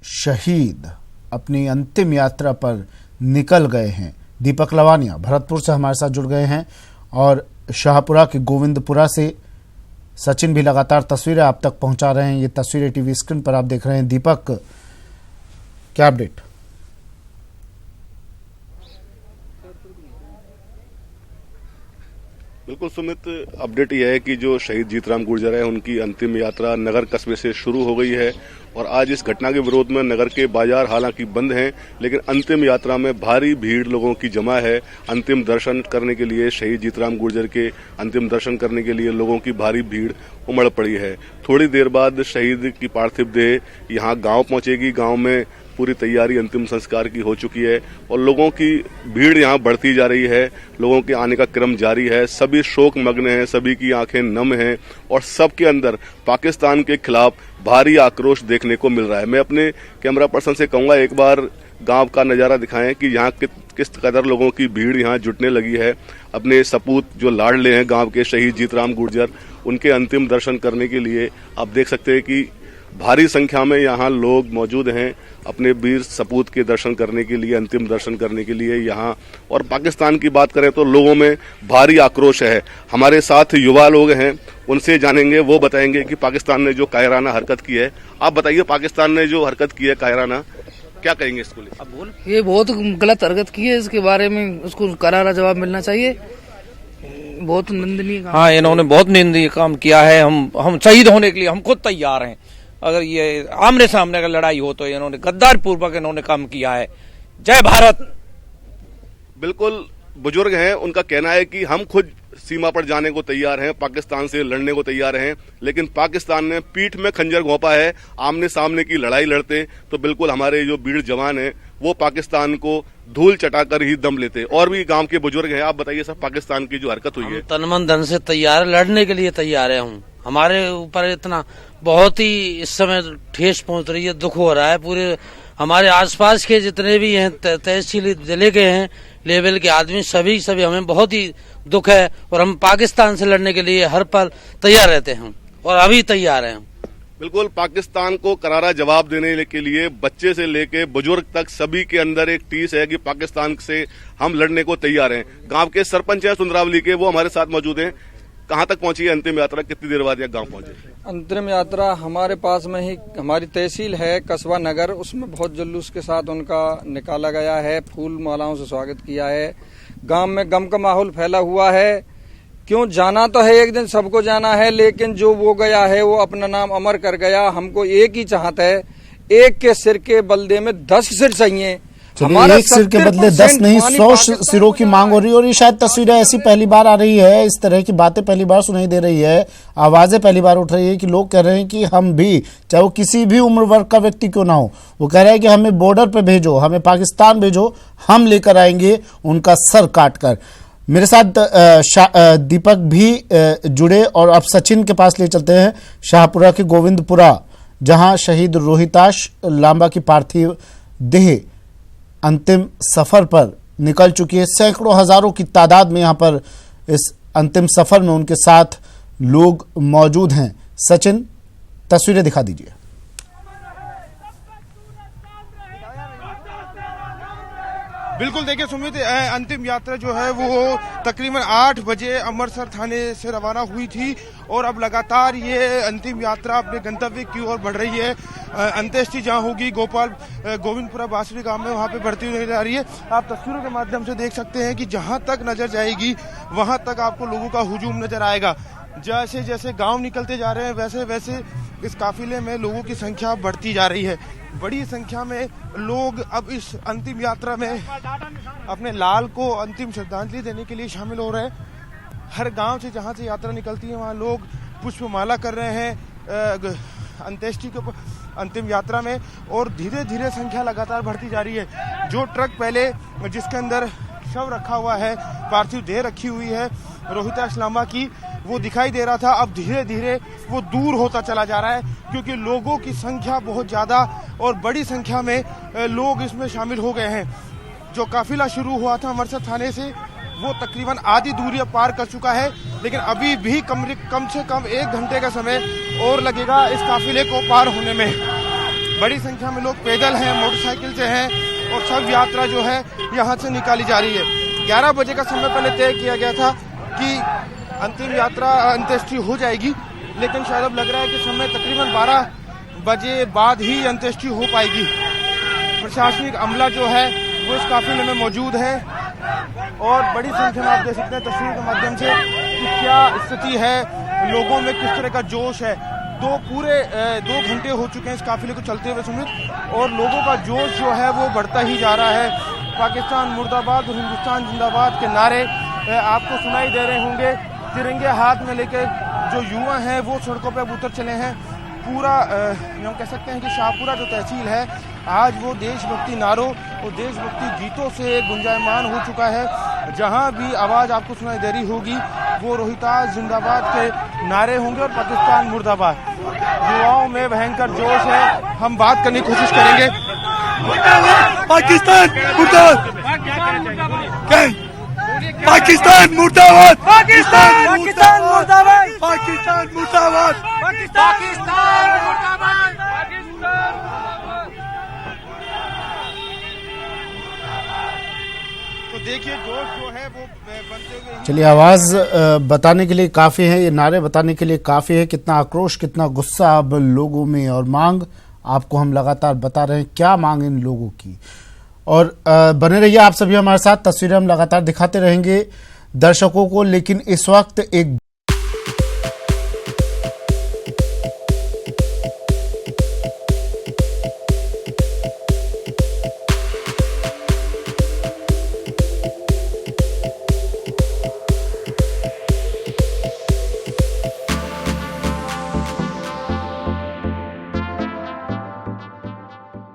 शहीद अपनी अंतिम यात्रा पर निकल गए हैं। दीपक लवानिया भरतपुर से हमारे साथ जुड़ गए हैं और शाहपुरा के गोविंदपुरा से सचिन भी लगातार तस्वीरें आप तक पहुंचा रहे हैं। ये तस्वीरें टीवी स्क्रीन पर आप देख रहे हैं। दीपक, क्या अपडेट? बिल्कुल सुमित, अपडेट यह है कि जो शहीद जीतराम गुर्जर है उनकी अंतिम यात्रा नगर कस्बे से शुरू हो गई है और आज इस घटना के विरोध में नगर के बाजार हालांकि बंद हैं, लेकिन अंतिम यात्रा में भारी भीड़ लोगों की जमा है। अंतिम दर्शन करने के लिए, शहीद जीतराम गुर्जर के अंतिम दर्शन करने के लिए लोगों की भारी भीड़ उमड़ पड़ी है। थोड़ी देर बाद शहीद की पार्थिव देह यहाँ गाँव पहुंचेगी। गाँव में पूरी तैयारी अंतिम संस्कार की हो चुकी है और लोगों की भीड़ यहाँ बढ़ती जा रही है। लोगों के आने का क्रम जारी है। सभी शोक मग्न हैं, सभी की आंखें नम हैं और सबके अंदर पाकिस्तान के खिलाफ भारी आक्रोश देखने को मिल रहा है। मैं अपने कैमरा पर्सन से कहूंगा एक बार गांव का नजारा दिखाएं कि यहाँ किस कदर लोगों की भीड़ यहाँ जुटने लगी है। अपने सपूत जो लाडले हैं गांव के शहीद जीतराम गुर्जर, उनके अंतिम दर्शन करने के लिए आप देख सकते हैं कि भारी संख्या में यहाँ लोग मौजूद हैं अपने वीर सपूत के दर्शन करने के लिए, अंतिम दर्शन करने के लिए यहाँ। और पाकिस्तान की बात करें तो लोगों में भारी आक्रोश है। हमारे साथ युवा लोग हैं, उनसे जानेंगे, वो बताएंगे कि पाकिस्तान ने जो कायराना हरकत की है। आप बताइए, पाकिस्तान ने जो हरकत की है कायराना, क्या कहेंगे इसको लेकर? अब बोल, ये बहुत गलत हरकत की है, इसके बारे में उसको करारा जवाब मिलना चाहिए। बहुत निंदनीय काम। हाँ, इन्होंने बहुत निंदनीय काम किया है। हम शहीद होने के लिए हम खुद तैयार हैं। अगर ये आमने सामने का लड़ाई हो तो इन्होंने गद्दार पूर्वक इन्होंने काम किया है। जय भारत। बिल्कुल, बुजुर्ग हैं, उनका कहना है कि हम खुद सीमा पर जाने को तैयार हैं, पाकिस्तान से लड़ने को तैयार हैं, लेकिन पाकिस्तान ने पीठ में खंजर घोंपा है। आमने सामने की लड़ाई लड़ते तो बिल्कुल हमारे जो वीर जवान हैं वो पाकिस्तान को धूल चटाकर ही दम लेते। और भी गांव के बुजुर्ग हैं, आप बताइए सब, पाकिस्तान की जो हरकत हुई है। तन मन धन से तैयार, लड़ने के लिए तैयार है। हम हमारे ऊपर इतना बहुत ही इस समय ठेस पहुंच रही है, दुख हो रहा है। पूरे हमारे आसपास के जितने भी हैं तहसील जिले के हैं लेवल के आदमी, सभी हमें बहुत ही दुख है और हम पाकिस्तान से लड़ने के लिए हर पल तैयार रहते हैं और अभी तैयार हैं। बिल्कुल, पाकिस्तान को करारा जवाब देने के लिए बच्चे से लेके बुजुर्ग तक सभी के अंदर एक टीस है कि पाकिस्तान से हम लड़ने को तैयार हैं। गांव के सरपंच हैं सुंदरावली के, वो हमारे साथ मौजूद हैं। कहां तक पहुंची है अंतिम यात्रा, कितनी देर बाद यह गांव पहुंचे? अंतिम यात्रा हमारे पास में ही हमारी तहसील है कस्बा नगर, उसमें बहुत जुलूस के साथ उनका निकाला गया है। फूल मालाओं से स्वागत किया है। गांव में गम का माहौल फैला हुआ है। क्यों जाना तो है, एक दिन सबको जाना है, लेकिन जो वो गया है वो अपना नाम अमर कर गया। हमको एक ही चाहत है, एक के सिर के बदले में 10 सिर चाहिए। चलिए, एक सिर के बदले 10 नहीं 100 सिरों की मांग हो रही है और ये शायद तस्वीरें ऐसी पहली बार आ रही है, इस तरह की बातें पहली बार सुनाई दे रही है, आवाजें पहली बार उठ रही है कि लोग कह रहे हैं कि हम भी, चाहे वो किसी भी उम्र वर्ग का व्यक्ति क्यों ना हो, वो कह रहे हैं कि हमें बॉर्डर पे भेजो, हमें पाकिस्तान भेजो, हम लेकर आएंगे उनका सर काट कर। मेरे साथ दीपक भी जुड़े और अब सचिन के पास ले चलते हैं, शाहपुरा के गोविंदपुरा, जहां शहीद रोहिताश लांबा की पार्थिव देह अंतिम सफर पर निकल चुकी है। सैकड़ों हजारों की तादाद में यहां पर इस अंतिम सफर में उनके साथ लोग मौजूद हैं। सचिन, तस्वीरें दिखा दीजिए। बिल्कुल, देखिए सुमित, अंतिम यात्रा जो है वो तकरीबन 8 बजे अमृतसर थाने से रवाना हुई थी और अब लगातार ये अंतिम यात्रा अपने गंतव्य की ओर बढ़ रही है। अंत्येष्टि जहां होगी गोविंदपुरा बासरी गांव में, वहां पे बढ़ती हुई जा रही है। आप तस्वीरों के माध्यम से देख सकते हैं कि जहां तक नजर जाएगी वहां तक आपको लोगों का हुजूम नजर आएगा। जैसे जैसे गांव निकलते जा रहे हैं वैसे वैसे इस काफिले में लोगों की संख्या बढ़ती जा रही है। बड़ी संख्या में लोग अब इस अंतिम यात्रा में अपने लाल को अंतिम श्रद्धांजलि देने के लिए शामिल हो रहे हैं। हर गांव से जहां से यात्रा निकलती है वहां लोग पुष्पमाला कर रहे हैं अंत्येष्टि के अंतिम यात्रा में और धीरे धीरे संख्या लगातार बढ़ती जा रही है। जो ट्रक पहले जिसके अंदर शव रखा हुआ है, पार्थिव देह रखी हुई है रोहिताश लांबा की, वो दिखाई दे रहा था, अब धीरे धीरे वो दूर होता चला जा रहा है क्योंकि लोगों की संख्या बहुत ज्यादा और बड़ी संख्या में लोग इसमें शामिल हो गए हैं। जो काफिला शुरू हुआ था अमृतसर थाने से वो तकरीबन आधी दूरी पार कर चुका है, लेकिन अभी भी कम से कम 1 घंटे का समय और लगेगा इस काफिले को पार होने में। बड़ी संख्या में लोग पैदल हैं, मोटरसाइकिल से हैं और सब यात्रा जो है यहाँ से निकाली जा रही है। 11 बजे का समय पहले तय किया गया था कि अंतिम यात्रा अंत्येष्टि हो जाएगी, लेकिन शायद अब लग रहा है कि समय तकरीबन 12 बजे बाद ही अंत्येष्टि हो पाएगी। प्रशासनिक अमला जो है वो इस काफिले में मौजूद है और बड़ी संख्या में आप देख सकते हैं तस्वीर के माध्यम से कि क्या स्थिति है, लोगों में किस तरह का जोश है। पूरे 2 घंटे हो चुके हैं इस काफिले को चलते हुए सुमित, और लोगों का जोश जो है वो बढ़ता ही जा रहा है। पाकिस्तान मुर्दाबाद और हिंदुस्तान जिंदाबाद के नारे आपको सुनाई दे रहे होंगे। तिरंगे हाथ में लेकर जो युवा हैं वो सड़कों पर उतर चले हैं। पूरा हम कह सकते हैं कि शाहपुरा जो तहसील है आज वो देशभक्ति नारों और देशभक्ति गीतों से गुंजायमान हो चुका है। जहां भी आवाज आपको सुनाई दे रही होगी वो रोहितास जिंदाबाद के नारे होंगे और पाकिस्तान मुर्दाबाद। युवाओं में भयंकर जोश है। हम बात करने की कोशिश करेंगे। पाकिस्तान मुर्दाबाद, पाकिस्तान मुर्दाबाद, पाकिस्तान मुर्दाबाद, पाकिस्तान मुर्दाबाद, पाकिस्तान मुर्दाबाद। तो देखिए जोश जो है वो बनते हुए। चलिए, आवाज बताने के लिए काफी है, ये नारे बताने के लिए काफी है कितना आक्रोश, कितना गुस्सा अब लोगों में, और मांग आपको हम लगातार बता रहे हैं क्या मांग इन लोगों की। और बने रहिए आप सभी हमारे साथ, तस्वीरें हम लगातार दिखाते रहेंगे दर्शकों को। लेकिन इस वक्त एक